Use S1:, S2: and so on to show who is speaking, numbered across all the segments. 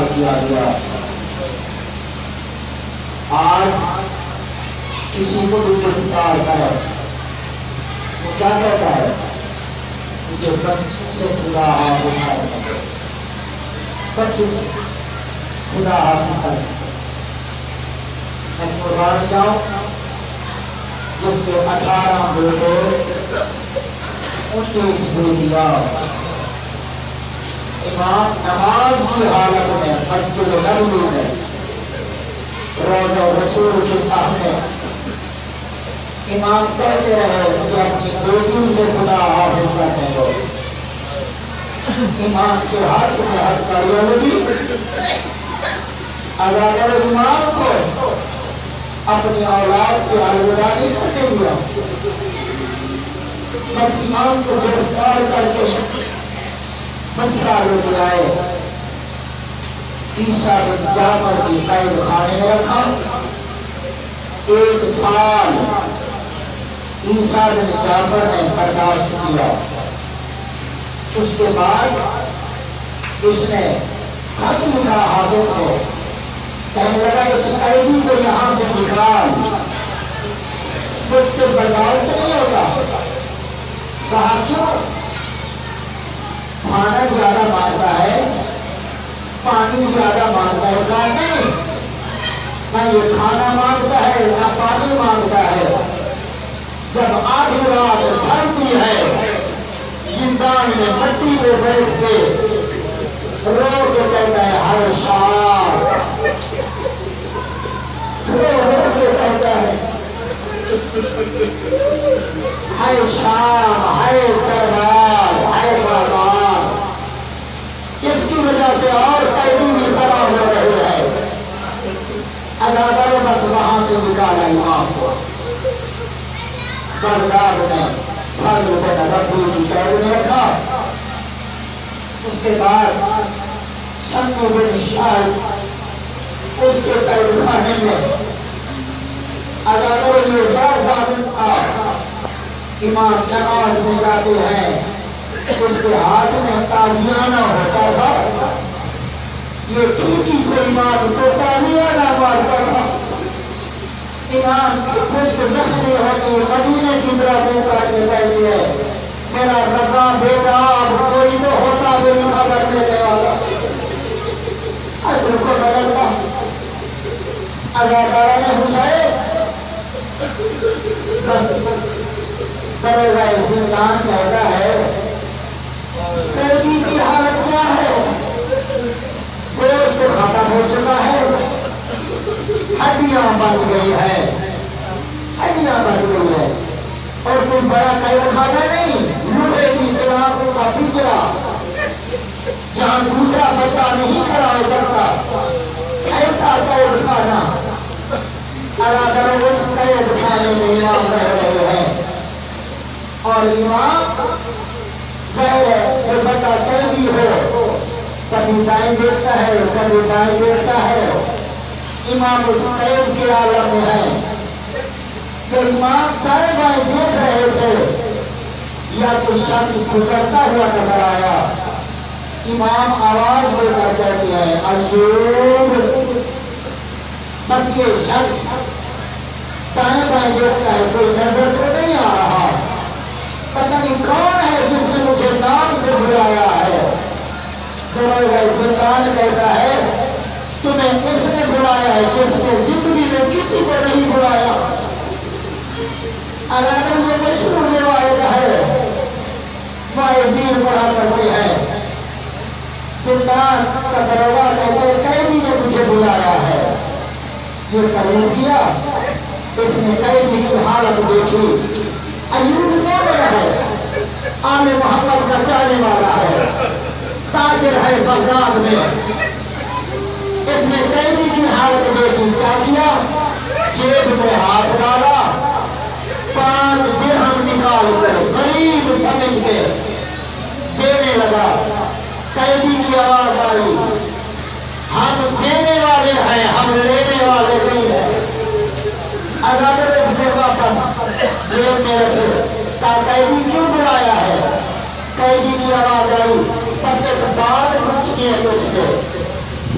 S1: کیا گیا۔ آج کسی کو بھی گرفتار کرے وہ کیا کہتا ہے؟ مجھے بچوں سے خدا حافظ کرنا، بچوں سے خدا حافظ کرنا۔ میں قربان جاؤں جس کے 18 بیٹے 19 بیٹیاں، امام نماز کی حالت میں مسجد نبوی میں روضہ رسول کے سامنے امام کہتے رہے مجھے اپنی بیٹیوں سے خدا حافظ کرنے دو۔ امام کے ہاتھ میں ہتھکڑیاں لگی، اگر امام کو اپنی اولاد سے الوداع نہیں کرنے دیا، بس امام کو گرفتار کر کے بصرہ لے کے آئے، عیسیٰ بن جعفر کی قید خانے میں رکھا۔ 1 سال عیسیٰ بن جعفر نے برداشت کیا۔ اس کے بعد اس نے خط لکھا حاکم کو، کہنے لگا اس قیدی کو یہاں سے نکال، مجھ سے برداشت نہیں ہوتا۔ کہا کیوں؟ کھانا زیادہ مانگتا ہے، پانی زیادہ مانگتا ہے۔ کہا نہیں، نہ یہ کھانا مانگتا ہے نہ پانی مانگتا ہے۔ جب آدھی رات ڈھلتی ہے، زندان میں مٹی میں بیٹھ کے رو کے کہتا ہے ہر شام، رو کے کہتا ہے ہر شام، ہر دربار، ہر بازار۔ اس کی وجہ سے اور قیدی بھی کھڑا ہو رہے ہیں۔ عزادار بس وہاں سے نکالا امام کو، بغداد میں فضل بن ربی کی قید میں رکھا۔ اس کے بعد سمی بن شاہد اس کے قید خانے میں۔ عزادار یہ بڑا ظالم تھا، امام نماز میں جاتے ہیں، اس کے ہاتھ میں تازیانہ ہوتا تھا، یہ ٹھیکی سے امام کو تازیانہ مارتا تھا۔ امام کی پشت زخمی ہوتی، مدینے کی طرف منہ کر کے کہتے ہیں میرا رضا بیٹا اب کوئی تو ہوتا میری خبر لینے والا، اجر کو بدلتا۔ عزادار نے حسین بس دروگہ زندان کہتا ہے قیدی کی حالت کیا ہے؟ گوشت ختم ہو چکا ہے، ہڈیاں بچ گئی ہے، ہڈیاں بچ گئی ہے، اور کوئی بڑا قید خانہ نہیں، لوہے کی سلاخوں کا پنجرا جہاں دوسرا بندہ نہیں کھڑا ہو سکتا، ایسا قید خانہ۔ اگر اس قید خانے میں امام رہ رہے ہیں، اور امام ظاہر ہے جو بندہ قیدی ہو کبھی دائیں دیکھتا ہے کبھی بائیں دیکھتا ہے، امام اس قید کے عالم میں ہے۔ تو امام دائیں بائیں دیکھ رہے تھے، یا کوئی شخص گزرتا ہوا نظر آیا، امام آواز دے کر کہتے ہیں ایوب، بس یہ شخص دائیں بائیں دیکھتا ہے، کوئی نظر تو نہیں آ رہا، پتہ نہیں کون ہے جس نے مجھے نام سے بلایا ہے۔ دروگہ زندان کہتا ہے تمہیں اس نے بلایا ہے جس نے زندگی میں کسی کو نہیں بلایا۔ اگر یہ مشہور روایت ہے، واعظین پڑھا کرتے ہیں، زندان کا دروگہ کہتے ہیں قیدی نے مجھے بلایا ہے۔ یہ قریب کیا، اس نے قیدی کی حالت دیکھی، ایوب مومن ہے، آل محمد کا چاہنے والا ہے، تاجر ہے بغداد میں۔ اس نے قیدی کی حالت دیکھی، کیا کیا؟ جیب میں ہاتھ ڈالا، 5 درہم نکال کر غریب سمجھ کے دینے لگا۔ قیدی کی آواز آئی ہم دینے والے ہیں، ہم لینے والے نہیں ہیں۔ عزادار اس کو واپس جیب میں رکھے، کہا قیدی کیوں بلایا ہے؟ قیدی کی آواز آئی بس ایک بات پوچھنی ہے تجھ سے،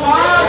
S1: 5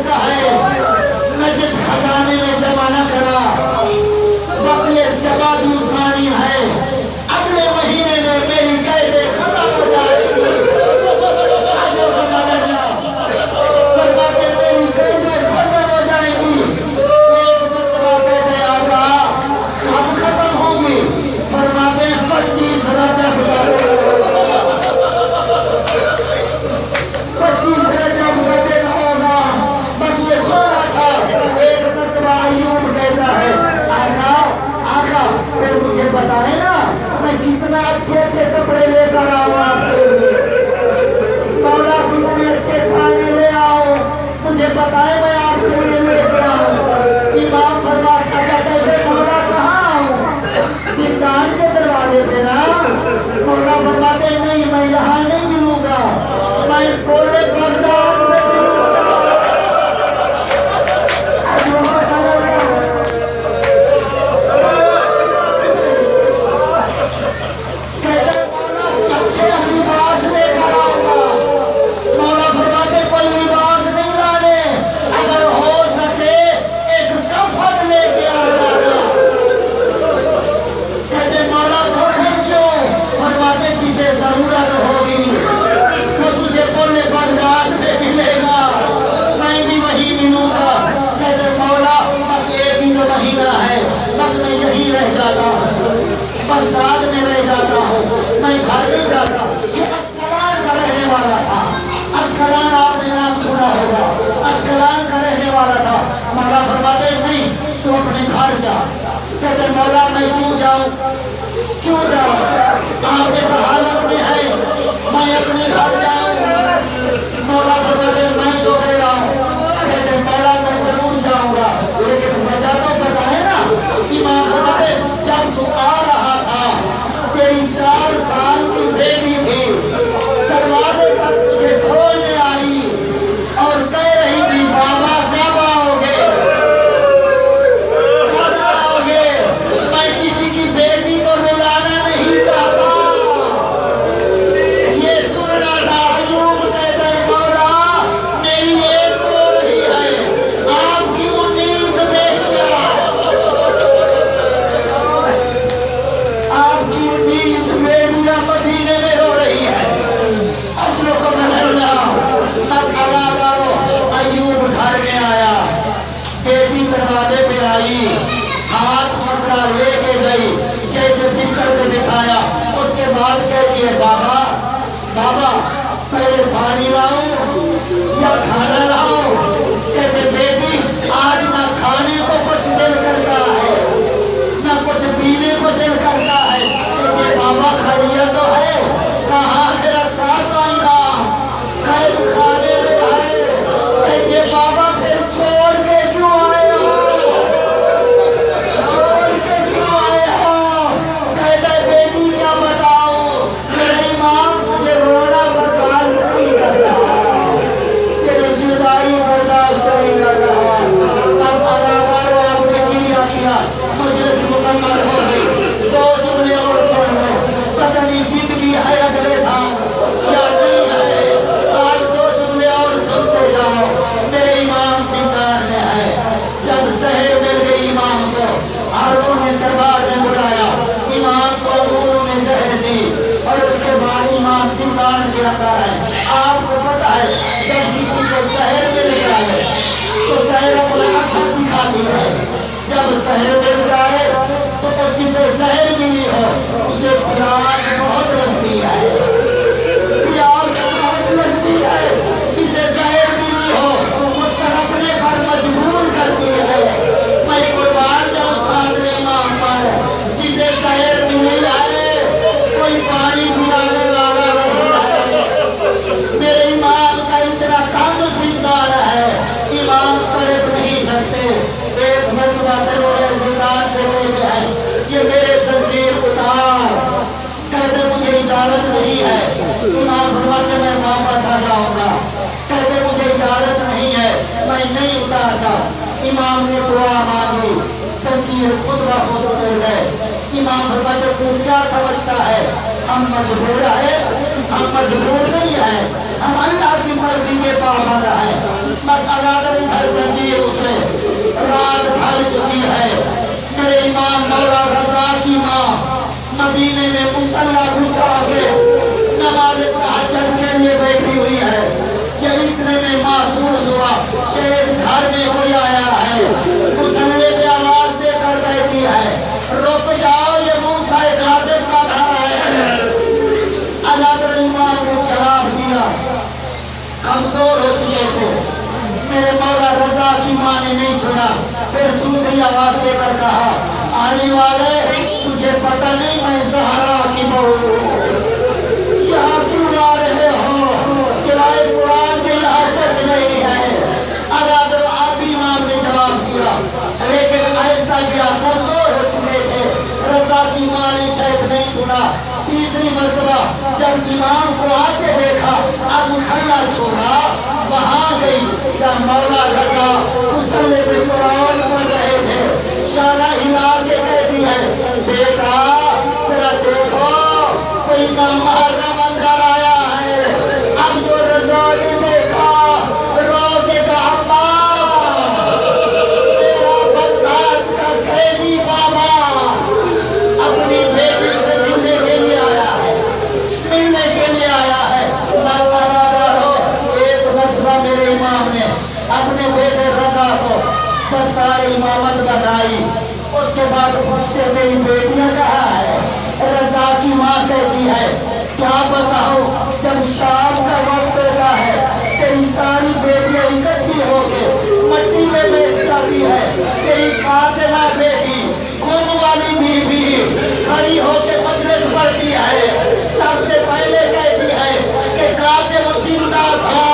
S1: عزت کا ہے نہ جس خزانے میں جمع نہ کرا، بس یہ جمع دوسرانی ہے، اگلے مہینے میں میری قید ختم ہو جائے گی۔ آجو کا مدرجہ فرماتے میری قید ختم ہو جائے گی۔ ایک مرتبہ کہتے آقا کب ختم ہوگی؟ فرماتے 25 رجب کا دن ہوگا۔ بس یہ سونا تھا۔ ایک مرتبہ ایوب کہتا ہے آقا پھر مجھے بتائیں نا میں کتنا اچھے اچھے کپڑے لے کر آؤں آپ کے لیے، مولا کتنے اچھے کھانے لے آؤں، مجھے بتائیں میں آپ کے لیے لے کے آؤں۔ امام فرماتا اچھا کہتے مولا کہاں آؤں؟ زندان کے دروازے پہ نا۔ مولا فرماتے نہیں میں یہاں نہیں ملوں گا، میں پورے بغداد میں ملوں گا۔ کہتے مولا اچھے لباس لے کر آؤں گا۔ مولا فرماتے کوئی لباس نہیں لانے، اگر ہو سکے ایک کفن لے کے آ جانا۔ کہتے مولا کفن کیوں؟ فرماتے جسے ضرورت ہوگی وہ تجھے پورے بغداد میں ملے گا، میں بھی وہی ملوں گا۔ کہتے مولا بس ایک ہی تو مہینہ ہے، بس میں یہی رہ جاتا ہوں، بغداد میں رہ جاتا ہوں، میں گھر نہیں جاتا۔ یہ اسکلان کا رہنے والا تھا۔ اسکلان آپ نے نام سنا ہوگا، اسکلان کا رہنے والا تھا۔ مولا فرماتے نہیں تو اپنے گھر جا۔ کہتے مولا میں کیوں جاؤں؟ کیوں جاؤں؟ آپ اس حالت میں ہے، میں اپنے گھر جاؤں؟ مولا فرماتے میں جو کہہ رہا ہوں۔ کہتے مولا میں ضرور جاؤں گا لیکن وجہ تو بتائے نا۔ امام فرماتے جب تو آ رہا تھا تیری 4 سال کی بیٹی تھی، دروازے تک تجھے چھوڑنے آئی اور کہہ رہی تھی بابا کب آؤ گے، کب آؤ گے؟ میں کسی کی بیٹی کو رلانا نہیں چاہتا۔ یہ سننا تھا۔ ایوب کہتے ہیں مولا میری ایک رو رہی ہے، آپ کی 19 بیٹیاں، آپ کی 19 بیٹیاں مدینے میں رو رہی ہے۔ اجلو کو مدلہ مسئلہ کرو۔ ایوب گھر میں آیا، بیٹی دروازے پہ آئی، ہاتھ پکڑا لے کے گئی، جیسے بستر پہ بٹھایا، اس کے بعد کہتی ہے بابا پہلے پانی لاؤں یا کھانا لاؤں؟ کہتے بیٹی آج نہ کھانے کو کچھ دل کرتا ہے نہ کچھ پینے کو دل کرتا ہے۔ کہتے بابا خیریت تو ہے؟ کہاں میرا ساتھ آئی گا، قید خانے میں ہے۔ کہتے بابا پھر چھوڑ کے کیوں آئے ہو؟ چھوڑ کے کیوں آئے ہو؟ کہتے بیٹی کیا بتاؤں، میرے امام مجھے رونا برداشت نہیں کرتا، تیری جدائی برداشت نہیں کرتا۔ بس اداکار آپ نے کیا مجلس مکمل ہو گئی۔ 2 جملے اور سن لو، پتہ نہیں زندگی ہے اگلے سال یا نہیں ہے۔ آج 2 جملے اور سنتے جاؤ۔ میرے امام زندان میں ہے۔ جب زہر مل گئی امام کو، ہارون نے دربار میں بلایا، امام کو انگوروں نے زہر دی اور اس کے بعد امام زندان کے اندر ہے۔ آپ کو پتہ ہے جب کسی کو زہر مل جائے تو زہر اپنا اثر دکھاتی ہے۔ جب زہر مل جائے تو جسے زہر ملی ہو اسے پیاس بہت لگتی ہے، پیاس بہت لگتی ہے۔ جسے زہر ملی ہو وہ تڑپنے پر مجبور کرتی ہے۔ میں قربان جاؤں سامنے امام پر، جسے زہر ملی ہے کوئی پانی پلانے والا نہیں ہے۔ میرے امام کا اتنا تنگ زندان ہے، امام تڑپ نہیں سکتے۔ ایک مرتبہ دروازے زندان سے لے کے آئے، یہ میرے زنجیر اتار۔ کہتے مجھے اجازت نہیں ہے۔ امام فرماتے میں واپس آ جاؤں گا۔ کہتے مجھے اجازت نہیں ہے، میں نہیں اتارتا۔ امام نے دعا مانگی، زنجیر خود بخود اتر گئے۔ امام فرماتے تو کیا سمجھتا ہے ہم مجبور ہیں؟ ہم مجبور نہیں ہیں، ہم اللہ کی مرضی کے پابند ہیں۔ بس اگر ایک گھر میں کوئی آیا ہے، مسلے پہ آواز دے کر کہتی ہے رک جاؤ یہ موسیٰ کاذب کا گھر ہے۔ حضرت امام نے جواب دیا، کمزور ہو چکے تھے، میرے مولا رضا کی ماں نے نہیں سنا، پھر دوسری آواز دے کر کہا آنے والے تجھے پتہ نہیں میں زہرا کی بہو ہوں، یہاں کیوں آ رہے ہو، سوائے قرآن کے یہاں کچھ نہیں ہے۔ حضرت اب امام نے جواب دیا، لیکن ایسا کیا کمزور ہو چکے تھے، رضا کی ماں نے شاید نہیں سنا۔ تیسری مرتبہ جب امام کو آتے دیکھا، اب مصلی چھوڑا، وہاں گئی جب مولا رضا مصلی پہ قرآن پڑھ رہے تھے، شانہ ہلا کے کہتی ہے بیٹا ذرا دیکھو کوئی نامحرم اندر آیا ہے۔ اب جو رضا نے دیکھا رو کے کہا میرا بغداد کا قیدی بابا اپنی بیٹی سے ملنے کے لیے آیا ہے، ملنے کے لیے آیا ہے۔ ایک مرتبہ میرے امام نے اپنے بیٹے رضا کو دستار امامت بنائی، اس کے بعد پوچھتے میری بیٹیاں کہاں ہے؟ رضا کی ماں کہتی ہے کیا بتاؤ، جب شام کا وقت ہوتا ہے تیری ساری بیٹیاں اکٹھی ہو کے مٹی میں بیٹھ جاتی ہے، تیری فاطمہ بیٹی خون والی بی بی کھڑی ہو کے مجلس پڑھتی ہے، سب سے پہلے کہتی ہے کہ قاسم زندہ تھا،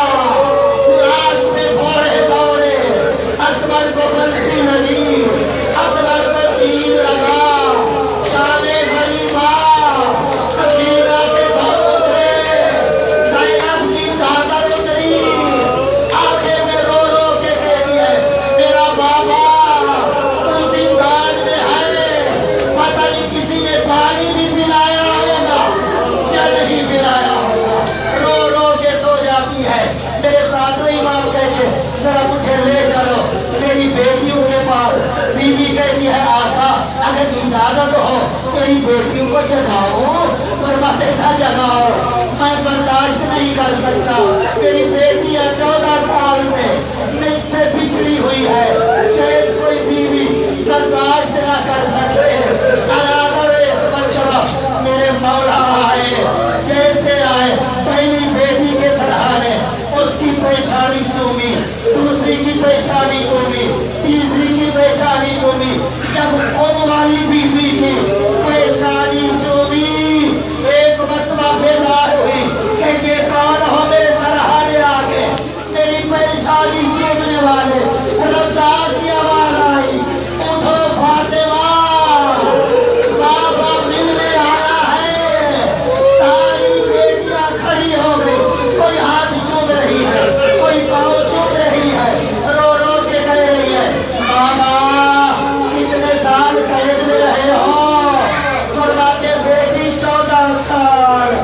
S1: لاش میں گھوڑے دوڑے، اکبر کو برچھی لگی، اصغر کو تیر لگا، شام غریبہ سکینہ کے گھر اترے، زینب کی چادر اتری، آخر میں رو رو کے کہتی ہے میرا بابا تو زندان میں ہے، پتہ نہیں کسی نے پانی بھی پلایا ہوگا یا نہیں پلایا ہوگا، رو رو کے سو جاتی ہے۔ میرے ساتھ امام کہتے ذرا مجھے لے چلو میری بیٹیوں کے پاس۔ بی بی کہتی ہے آقا اگر اجازت ہو تیری بیٹیوں کو جگاؤ، فرماتے نہ جگاؤ، میں برداشت نہیں کر سکتا، میری بیٹیاں 14 سال سے مجھ سے بچھڑی ہوئی ہے، شاید کوئی بیوی برداشت نہ کر سکے۔ میرے مولا آئے، جیسے آئے پہلی بیٹی کے سرحانے اس کی پیشانی چومی، دوسری کی پیشانی چومی، تیسری کی پیشانی چومی، جب قوم والی بیوی کی پیشانی چومی، ایک مرتبہ بیدار ہوئی کہ یہ کون ہو میرے سرحانے آگے میری پیشانی چومنے والے؟ رضا کی آواز آئی اٹھو فاطمہ بابا ملنے آیا ہے۔ ساری بیٹیاں کھڑی ہو گئی، کوئی ہاتھ چوم رہی ہے، کوئی پاؤں چوم رہی ہے، رو رو کے کہہ رہی ہے بابا کتنے سال قید میں رہے ہو؟ فرماتے بیٹی 14 سال۔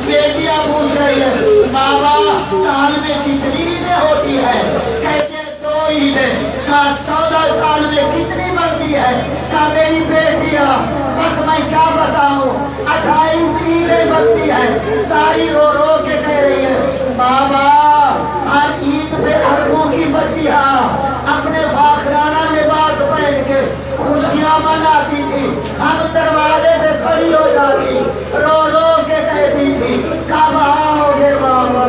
S1: بیٹیاں پوچھ رہی ہے بابا سال میں کتنی عیدیں ہوتی ہے؟ کہتے ہیں 2 عیدیں۔ کہا 14 سال میں کتنی بنتی ہے؟ کہا میری بیٹیاں بس میں کیا بتاؤں 28 عیدیں بنتی ہے۔ ساری رو رو کے کہہ رہی ہے بابا ہر عید پہ اربوں کی بچیاں اپنے فاخرانہ لباس پہن کے خوشیاں مناتی تھی، ہم دروازے پہ کھڑی ہو جاتی، رو رو کے کہتی تھی کب آؤ گے بابا؟